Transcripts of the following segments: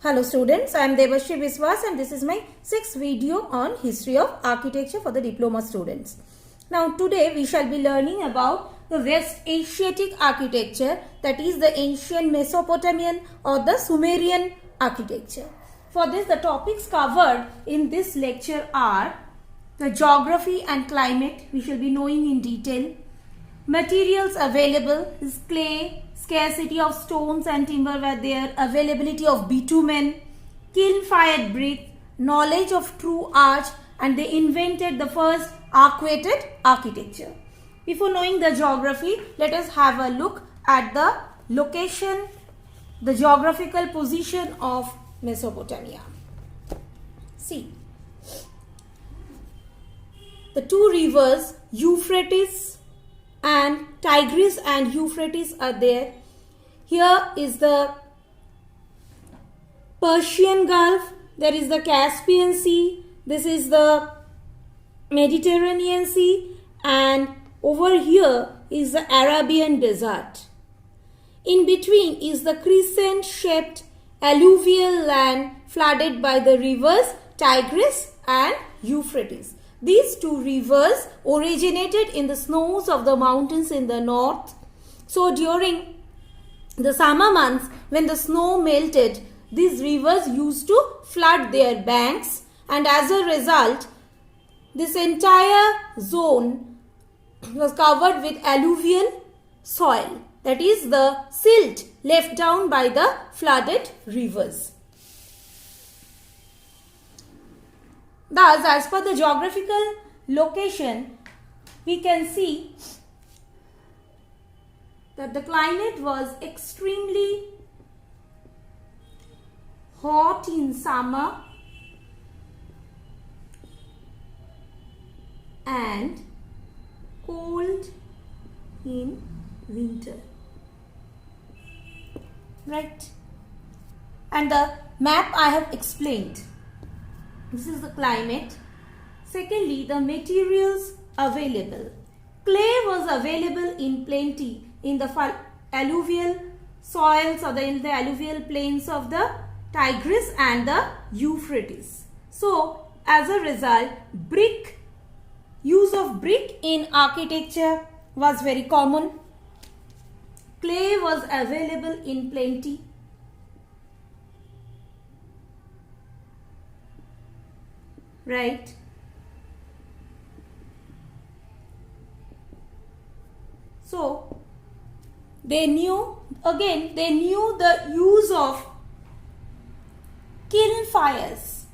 Hello students, I am Devashri Biswas and this is my 6th video on History of Architecture for the Diploma students. Now today we shall be learning about the West Asiatic architecture, that is the ancient Mesopotamian or the Sumerian architecture. For this the topics covered in this lecture are the geography and climate, we shall be knowing in detail. Materials available is clay, scarcity of stones and timber were there, availability of bitumen, kiln-fired brick, knowledge of true arch, and they invented the first arcuated architecture. Before knowing the geography, let us have a look at the location, the geographical position of Mesopotamia. See, the two rivers Euphrates and Tigris and Euphrates are there. Here is the Persian Gulf, there is the Caspian Sea, this is the Mediterranean Sea, and over here is the Arabian Desert. In between is the crescent-shaped alluvial land flooded by the rivers Tigris and Euphrates. These two rivers originated in the snows of the mountains in the north. So during the summer months, when the snow melted, these rivers used to flood their banks, and as a result, this entire zone was covered with alluvial soil, that is the silt left down by the flooded rivers. Thus, as per the geographical location, we can see that the climate was extremely hot in summer and cold in winter. Right? And the map I have explained. This is the climate. Secondly, the materials available. Clay was available in plenty in the alluvial soils or in the alluvial plains of the Tigris and the Euphrates. So, as a result, use of brick in architecture was very common. Clay was available in plenty. Right? So, they knew the use of kiln fires.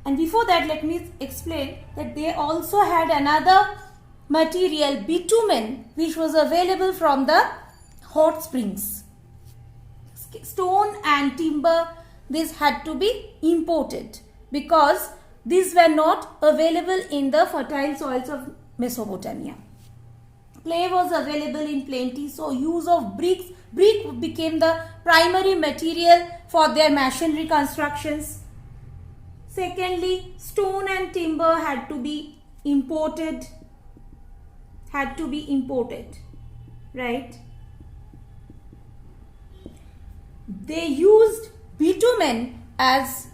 And before that, let me explain that they also had another material, bitumen, which was available from the hot springs. Stone and timber, this had to be imported, because these were not available in the fertile soils of Mesopotamia. Clay was available in plenty, so use of brick became the primary material for their masonry constructions. Secondly, stone and timber had to be imported. Right? They used bitumen as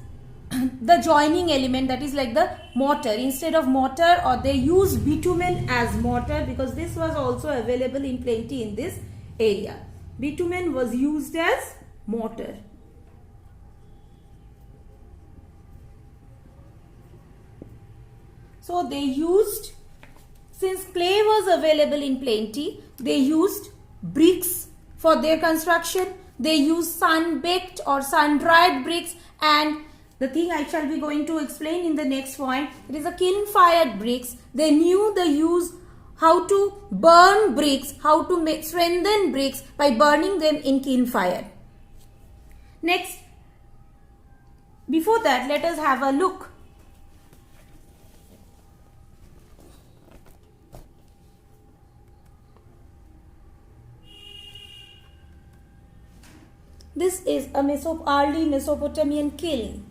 the joining element, that is like the mortar. Instead of mortar, or they used bitumen as mortar, because this was also available in plenty in this area. Bitumen was used as mortar. So they used, since clay was available in plenty, they used bricks for their construction. They used sun-baked or sun-dried bricks, and the thing I shall be going to explain in the next point, it is a kiln-fired bricks. They knew the use, how to burn bricks, how to strengthen bricks by burning them in kiln fire. Next, before that, let us have a look. This is a early Mesopotamian kiln.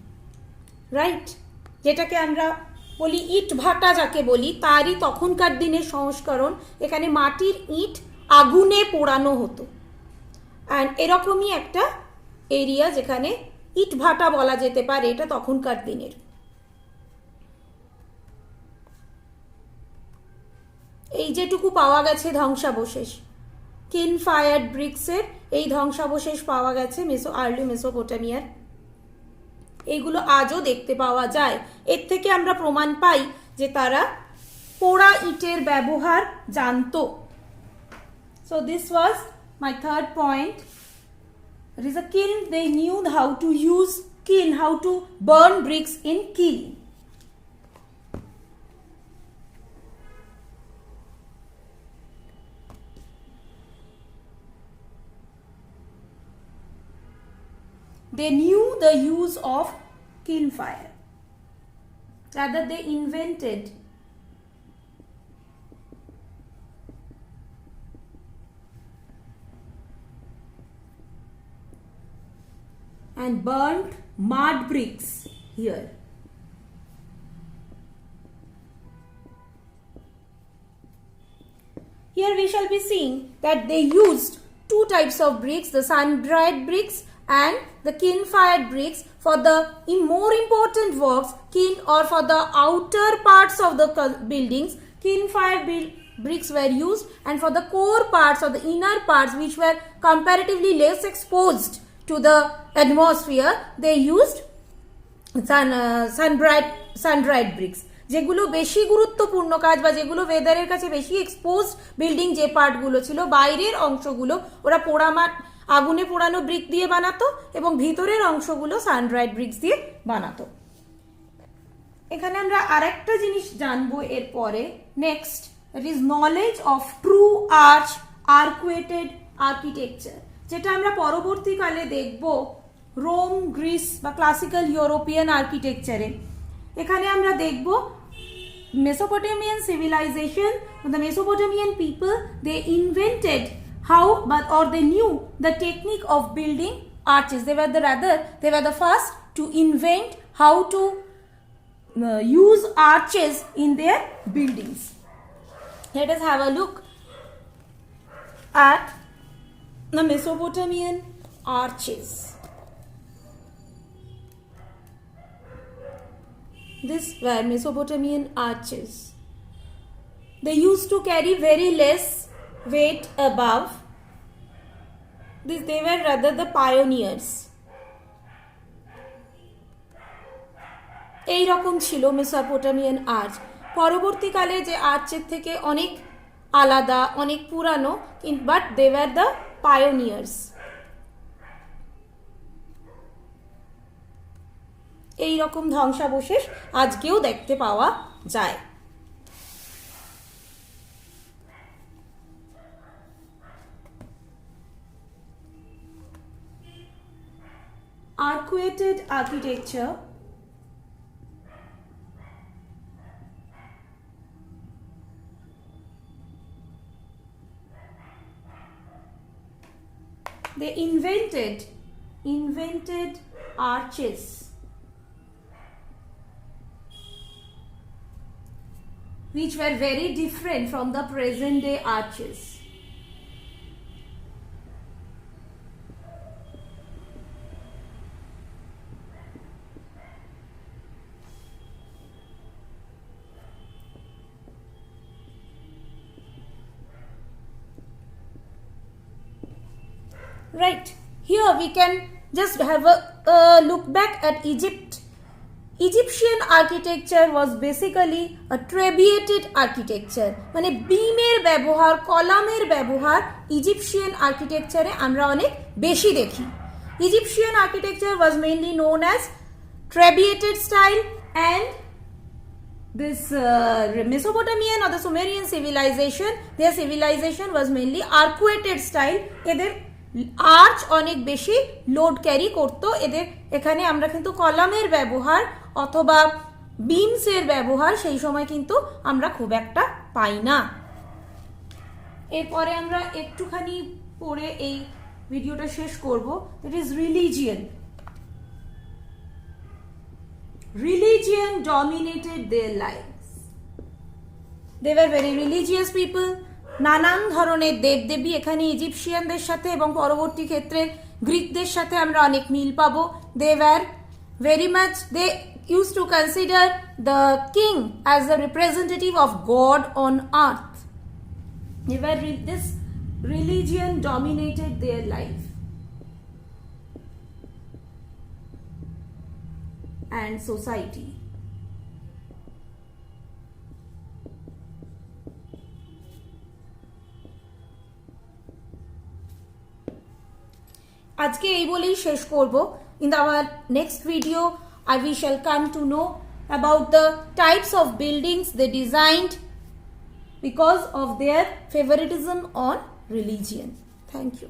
Right, যেটাকে আমরা বলি ইট ভাটা, যাকে বলি তারই তখনকার দিনের সংস্করণ। এখানে মাটির ইট আগুনে পোড়ানো হতো, অ্যান্ড এরকমই একটা এরিয়া যেখানে ইট ভাটা বলা যেতে পারে, এটা তখনকার দিনের। এই যেটুকু পাওয়া গেছে ধ্বংসাবশেষ, কিন ফায়ার্ড ব্রিক্সের এই ধ্বংসাবশেষ পাওয়া গেছে আর্লি মেসোপটেমিয়ার, এইগুলো আজও দেখতে পাওয়া যায়। এর থেকে আমরা প্রমাণ পাই যে তারা পোড়া ইটের ব্যবহার জানতো। So this was my third point. It is a kiln. They knew how to use kiln, how to burn bricks in kiln. They knew the use of kiln fire. Rather, they invented and burnt mud bricks here. Here we shall be seeing that they used two types of bricks, the sun-dried bricks and the kiln-fired bricks for the more important works, kiln or for the outer parts of the buildings, kiln-fired bricks were used, and for the core parts or the inner parts which were comparatively less exposed to the atmosphere, they used sun-dried bricks. যেগুলো বেশি গুরুত্বপূর্ণ কাজ বা যেগুলো ওয়েদারের কাছে বেশি exposed building, যে পার্টগুলো ছিল বাইরের অংশগুলো ওরা আগুনে পোড়ানো ব্রিক দিয়ে বানাতো এবং ভিতরের অংশগুলো সানড্রাইড ব্রিক্স দিয়ে বানাতো। এখানে আমরা আরেকটা জিনিস জানবো এরপরে, next, it is knowledge of true arch arcuated architecture, যেটা আমরা পরবর্তীকালে দেখব রোম, গ্রিস বা ক্লাসিক্যাল ইউরোপিয়ান আর্কিটেকচারে। এখানে আমরা দেখব Mesopotamian civilization, the Mesopotamian people, they invented how or they knew the technique of building arches. They were the first to invent how to use arches in their buildings. Let us have a look at the Mesopotamian arches. These were Mesopotamian arches. They used to carry very less weight above. They were rather the pioneers. এই রকম ছিল Mesopotamian arch. পরবর্তীকালে যে আর্চের থেকে অনেক আলাদা, অনেক পুরানো, but they were the pioneers. এই রকম ধ্বংসাবশেষ আজকেও দেখতে পাওয়া যায়। Arcuated architecture they invented arches which were very different from the present day arches. Right, here we can just have a look back at Egypt. Egyptian architecture was basically a trabeated architecture, মানে বিমের ব্যবহার, কলামের ব্যবহার Egyptian আর্কিটেকচারে আমরা অনেক বেশি দেখি। Egyptian architecture was mainly known as trabeated style, and this Mesopotamian or the Sumerian civilization, their civilization was mainly arcuated style. এদের আর্চ অনেক বেশি লোড ক্যারি করতো। এদের এখানে আমরা কিন্তু কলামের ব্যবহার অথবা বিমসের ব্যবহার সেই সময় কিন্তু আমরা খুব একটা পাই না। এরপরে আমরা একটুখানি পড়ে এই ভিডিওটা শেষ করব। It is religion dominated their lives. They were very religious people. নানান ধরনের দেবদেবী এখানে ইজিপশিয়ানদের সাথে এবং পরবর্তী ক্ষেত্রে গ্রিকদের সাথে আমরা অনেক মিল পাবো। They were very much, they used to consider the king as the representative of God on earth. This religion dominated their life and society. আজকে এই বলেই শেষ করব। In our next video, we shall come to know about the types of buildings they designed because of their favoritism on religion. Thank you.